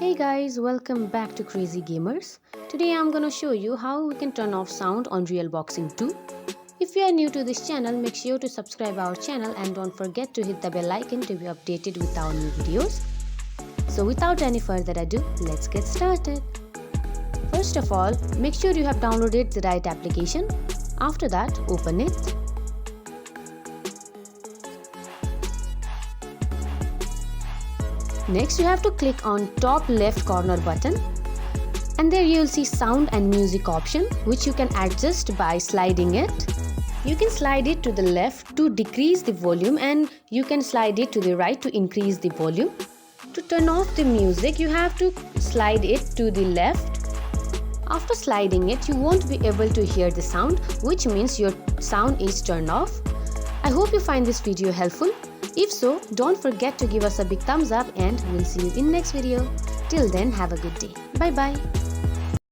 Hey guys, welcome back to Crazy Gamers. Today I'm gonna show you how we can turn off sound on Realboxing 2. If you are new to this channel, make sure to subscribe our channel and don't forget to hit the bell icon to be updated with our new videos. So without any further ado, let's get started. First of all, make sure you have downloaded the right application. After that, open it. Next, you have to click on top left corner button, and there you will see sound and music option, which you can adjust by sliding it. You can slide it to the left to decrease the volume, and you can slide it to the right to increase the volume. To turn off the music, you have to slide it to the left. After sliding it, you won't be able to hear the sound, which means your sound is turned off. I hope you find this video helpful. If so, don't forget to give us a big thumbs up and we'll see you in next video. Till then, have a good day. Bye bye.